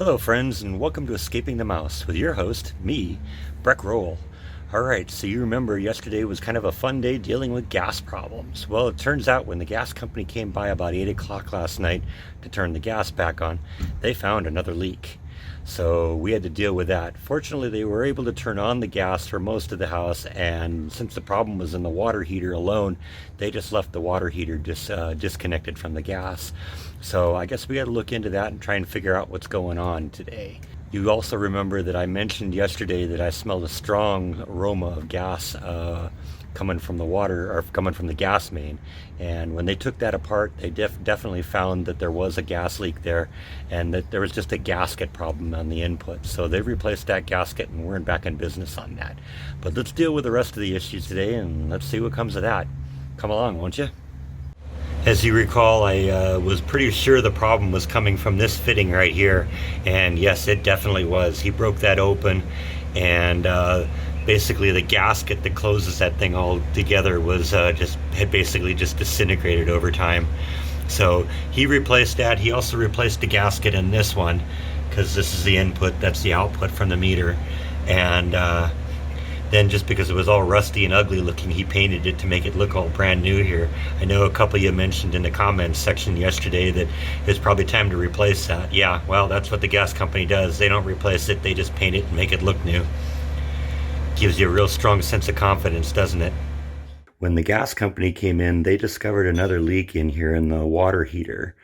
Hello friends, and welcome to Escaping the Mouse with your host, me, Breck Roll. Alright, so you remember yesterday was kind of a fun day dealing with gas problems. Well, it turns out when the gas company came by about 8 o'clock last night to turn the gas back on, they found another leak. So we had to deal with that. Fortunately, they were able to turn on the gas for most of the house, and since the problem was in the water heater alone, they just left the water heater disconnected from the gas. So I guess we got to look into that and try and figure out what's going on today. You also remember that I mentioned yesterday that I smelled a strong aroma of gas coming from the water, or coming from the gas main. And when they took that apart, they definitely found that there was a gas leak there, and that there was just a gasket problem on the input. So they've replaced that gasket, and we're back in business on that. But let's deal with the rest of the issues today, and let's see what comes of that. Come along, won't you? As you recall, I was pretty sure the problem was coming from this fitting right here, and yes, it definitely was. He broke that open, and basically the gasket that closes that thing all together was had basically just disintegrated over time. So he replaced that. He also replaced the gasket in this one, because this is the input, that's the output from the meter. And then just because it was all rusty and ugly looking, he painted it to make it look all brand new here. I know a couple of you mentioned in the comments section yesterday that it's probably time to replace that. Yeah, well, that's what the gas company does. They don't replace it, they just paint it and make it look new. Gives you a real strong sense of confidence, doesn't it? When the gas company came in, they discovered another leak in here in the water heater.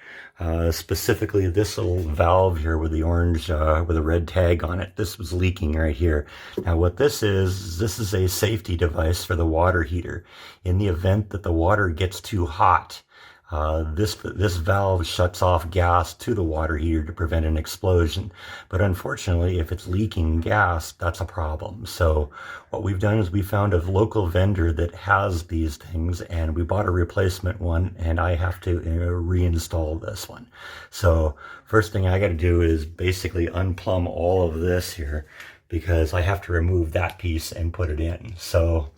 Specifically this little valve here with the orange, with a red tag on it. This was leaking right here. Now what this is a safety device for the water heater. In the event that the water gets too hot, this valve shuts off gas to the water heater to prevent an explosion. But unfortunately, if it's leaking gas, that's a problem. So what we've done is we found a local vendor that has these things, and we bought a replacement one, and I have to reinstall this one. So first thing I got to do is basically unplumb all of this here, because I have to remove that piece and put it in. So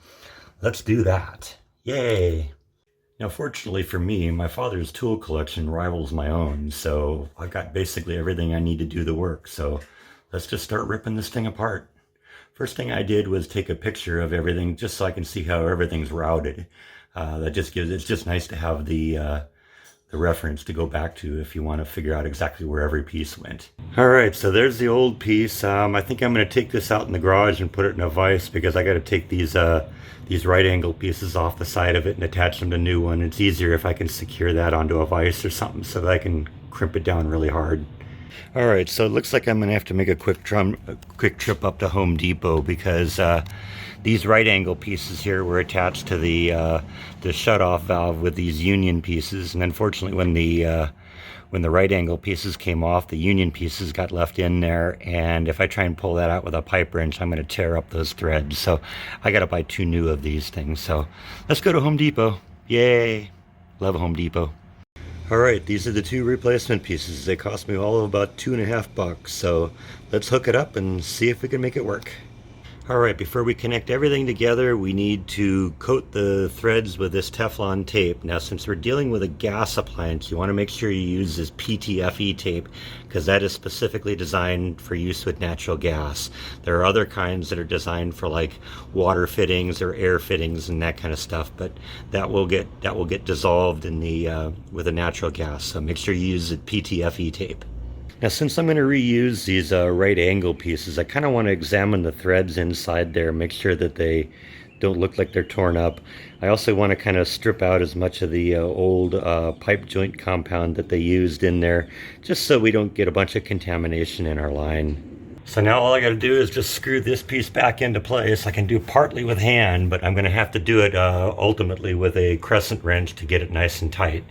let's do that. Yay! Now, fortunately for me, my father's tool collection rivals my own, so I've got basically everything I need to do the work. So let's just start ripping this thing apart. First thing I did was take a picture of everything just so I can see how everything's routed. It's just nice to have the reference to go back to if you want to figure out exactly where every piece went. All right, so there's the old piece. I think I'm going to take this out in the garage and put it in a vise, because I got to take these right angle pieces off the side of it and attach them to a new one. It's easier if I can secure that onto a vise or something so that I can crimp it down really hard. All right, so it looks like I'm gonna have to make a quick trip up to Home Depot, because these right angle pieces here were attached to the shut-off valve with these union pieces, and unfortunately when the right angle pieces came off, the union pieces got left in there, and if I try and pull that out with a pipe wrench, I'm going to tear up those threads. So I got to buy 2 new of these things. So let's go to Home Depot. Yay! Love Home Depot. All right, these are the 2 replacement pieces. They cost me all of about $2.50. So let's hook it up and see if we can make it work. All right, before we connect everything together, we need to coat the threads with this Teflon tape. Now, since we're dealing with a gas appliance, you want to make sure you use this PTFE tape, because that is specifically designed for use with natural gas. There are other kinds that are designed for like water fittings or air fittings and that kind of stuff, but that will get dissolved in the with a natural gas. So make sure you use the PTFE tape. Now, since I'm going to reuse these right angle pieces, I kind of want to examine the threads inside there, make sure that they don't look like they're torn up. I also want to kind of strip out as much of the old pipe joint compound that they used in there, just so we don't get a bunch of contamination in our line. So now all I got to do is just screw this piece back into place. I can do partly with hand, but I'm going to have to do it ultimately with a crescent wrench to get it nice and tight.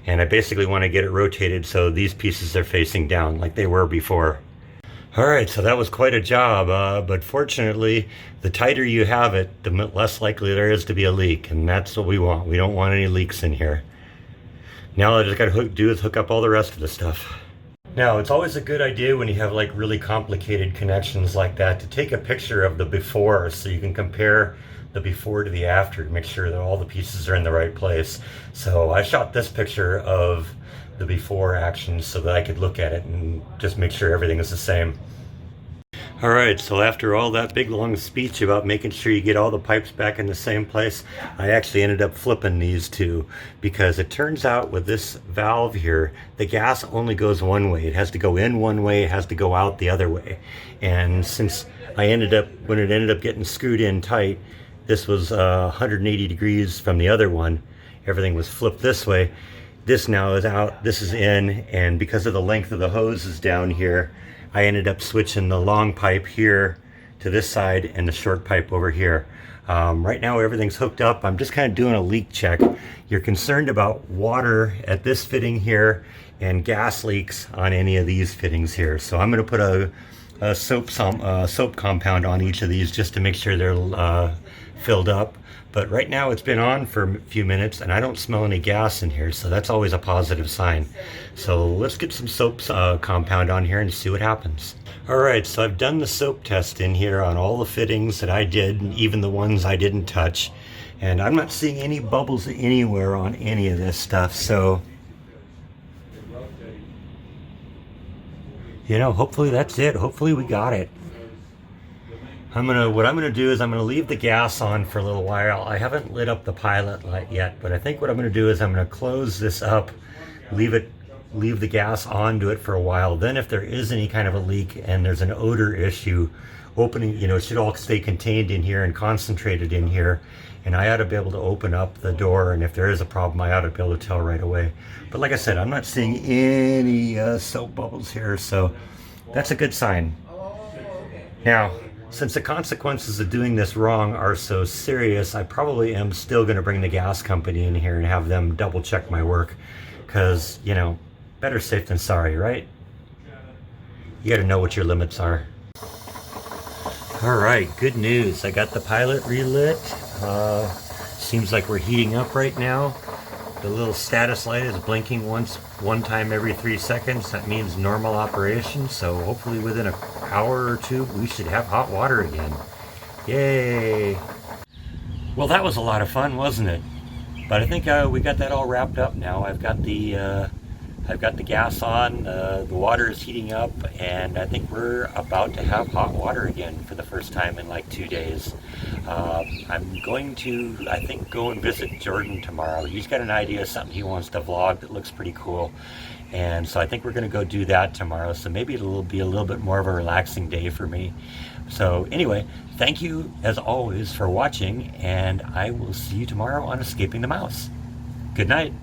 And I basically want to get it rotated so these pieces are facing down like they were before. All right, so that was quite a job, but fortunately, the tighter you have it, the less likely there is to be a leak, and that's what we want. We don't want any leaks in here. Now all I just got to do is hook up all the rest of the stuff. Now, it's always a good idea when you have like really complicated connections like that to take a picture of the before, so you can compare the before to the after to make sure that all the pieces are in the right place. So I shot this picture of the before action so that I could look at it and just make sure everything is the same. All right, so after all that big long speech about making sure you get all the pipes back in the same place, I actually ended up flipping these two, because it turns out with this valve here, the gas only goes one way. It has to go in one way, it has to go out the other way. And since when it ended up getting screwed in tight, this was 180 degrees from the other one. Everything was flipped this way. This now is out, this is in, and because of the length of the hoses down here, I ended up switching the long pipe here to this side and the short pipe over here. Right now everything's hooked up. I'm just kind of doing a leak check. You're concerned about water at this fitting here and gas leaks on any of these fittings here. So I'm going to put a soap compound on each of these just to make sure they're filled up. But right now it's been on for a few minutes and I don't smell any gas in here, so that's always a positive sign. So let's get some soap compound on here and see what happens. Alright, so I've done the soap test in here on all the fittings that I did, and even the ones I didn't touch. And I'm not seeing any bubbles anywhere on any of this stuff, so hopefully that's it. Hopefully we got it. What I'm gonna do is I'm gonna leave the gas on for a little while. I haven't lit up the pilot light yet, but I think what I'm gonna do is I'm gonna close this up, leave the gas on to it for a while. Then if there is any kind of a leak and there's an odor issue, it should all stay contained in here and concentrated in here. And I ought to be able to open up the door, and if there is a problem, I ought to be able to tell right away. But like I said, I'm not seeing any soap bubbles here, so that's a good sign. Now, since the consequences of doing this wrong are so serious, I probably am still going to bring the gas company in here and have them double check my work, because, better safe than sorry, right? You got to know what your limits are. All right, good news. I got the pilot relit. Seems like we're heating up right now. The little status light is blinking one time every 3 seconds. That means normal operation. So hopefully within an hour or two, we should have hot water again. Yay! Well, that was a lot of fun, wasn't it? But I think we got that all wrapped up now. I've got the gas on, the water is heating up, and I think we're about to have hot water again for the first time in like 2 days. I'm going to, I think, go and visit Jordan tomorrow. He's got an idea of something he wants to vlog that looks pretty cool. And so I think we're going to go do that tomorrow. So maybe it'll be a little bit more of a relaxing day for me. So anyway, thank you as always for watching, and I will see you tomorrow on Escaping the Mouse. Good night.